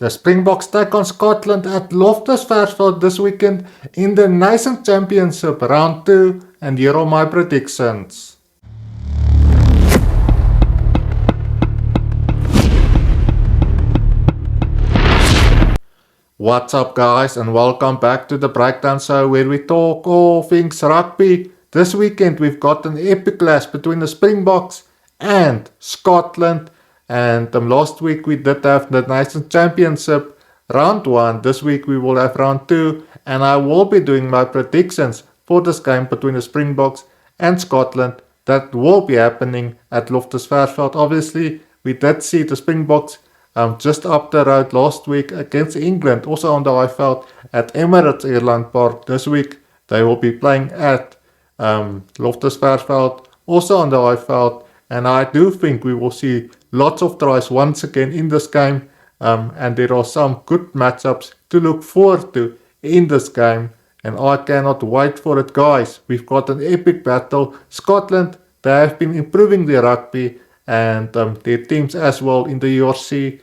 The Springboks take on Scotland at Loftus Versfeld this weekend in the Nations Championship Round 2, and here are my predictions. What's up guys, and welcome back to the Breakdown Show, where we talk all things rugby. This weekend we've got an epic clash between the Springboks and Scotland. And last week we did have the Nations Championship Round 1. This week we will have Round 2. And I will be doing my predictions for this game between the Springboks and Scotland. That will be happening at Loftus Versfeld. Obviously, we did see the Springboks just up the road last week against England, also on the iFeld at Emirates Airline Park. This week they will be playing at Loftus Versfeld, also on the iFeld, and I do think we will see lots of tries once again in this game, and there are some good matchups to look forward to in this game, and I cannot wait for it, guys. We've got an epic battle. Scotland, they have been improving their rugby, and their teams as well in the URC,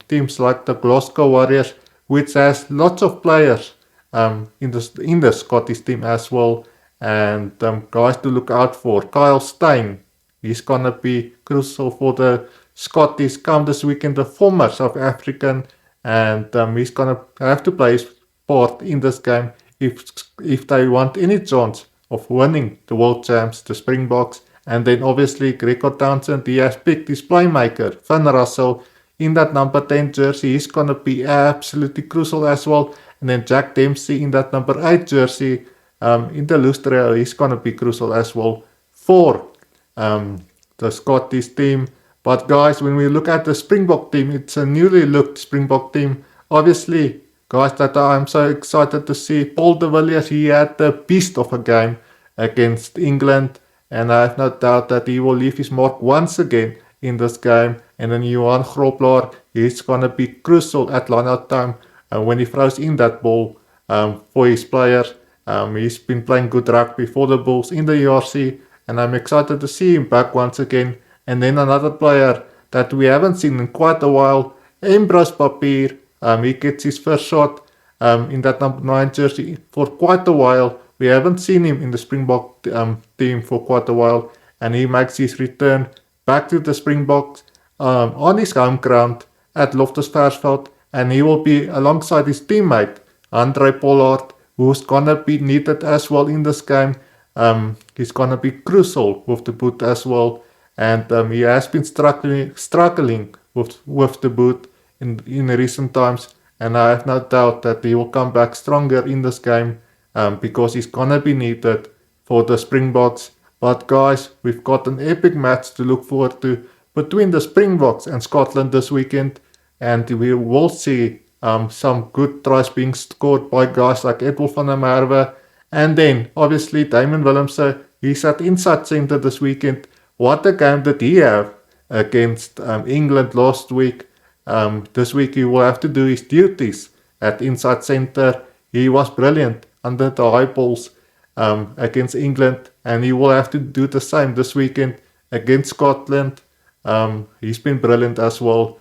teams like the Glasgow Warriors, which has lots of players in the Scottish team as well, and guys to look out for. Kyle Steyn, he's gonna be crucial for the Scottish come this weekend, the former South African, and he's gonna have to play his part in this game if they want any chance of winning the world champs, the Springboks. And then obviously Gregor Townsend, he has picked his playmaker, Van Russell, in that number 10 jersey. He's going to be absolutely crucial as well. And then Jack Dempsey in that number 8 jersey, in the loose trio, he's going to be crucial as well for the Scottish team. But guys, when we look at the Springbok team, it's a newly looked Springbok team. Obviously, guys, that I'm so excited to see. Paul de Villiers, he had the beast of a game against England. And I have no doubt that he will leave his mark once again in this game. And then Johan Grobler, he's going to be crucial at line-out time when he throws in that ball for his players. He's been playing good rugby for the Bulls in the URC, and I'm excited to see him back once again. And then another player that we haven't seen in quite a while, Ambrose Papier. He gets his first shot in that number 9 jersey for quite a while. We haven't seen him in the Springbok team for quite a while, and he makes his return back to the Springboks on his home ground at Loftus Versfeld, and he will be alongside his teammate Andre Pollard, who's gonna be needed as well in this game. He's gonna be crucial with the boot as well, and he has been struggling with the boot in recent times, and I have no doubt that he will come back stronger in this game. Because he's gonna be needed for the Springboks. But guys, we've got an epic match to look forward to between the Springboks and Scotland this weekend, and we will see some good tries being scored by guys like Edward van der Merwe, and then obviously Damon Willemse. He's at inside centre this weekend. What a game did he have against England last week. This week he will have to do his duties at inside centre. He was brilliant under the high balls against England, and he will have to do the same this weekend against Scotland. He's been brilliant as well.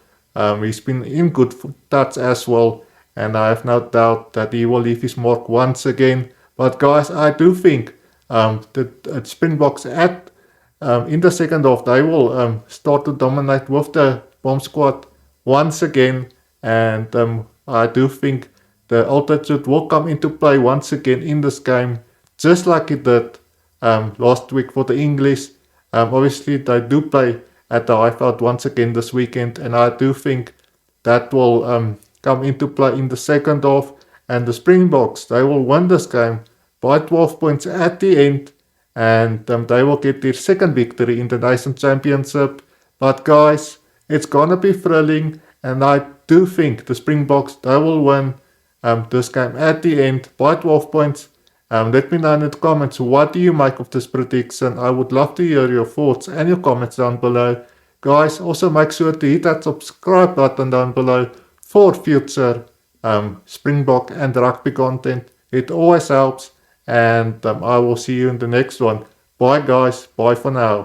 He's been in good touch as well, and I have no doubt that he will leave his mark once again. But guys, I do think the Springboks in the second half, they will start to dominate with the bomb squad once again, and I do think the altitude will come into play once again in this game, just like it did last week for the English. Obviously, they do play at the iFeld once again this weekend, and I do think that will come into play in the second half. And the Springboks, they will win this game by 12 points at the end, and they will get their second victory in the Nations Championship. But guys, it's gonna be thrilling, and I do think the Springboks, they will win this game at the end by 12 points. Let me know in the comments, what do you make of this prediction? I would love to hear your thoughts and your comments down below. Guys, also make sure to hit that subscribe button down below for future Springbok and rugby content. It always helps, and I will see you in the next one. Bye guys, bye for now.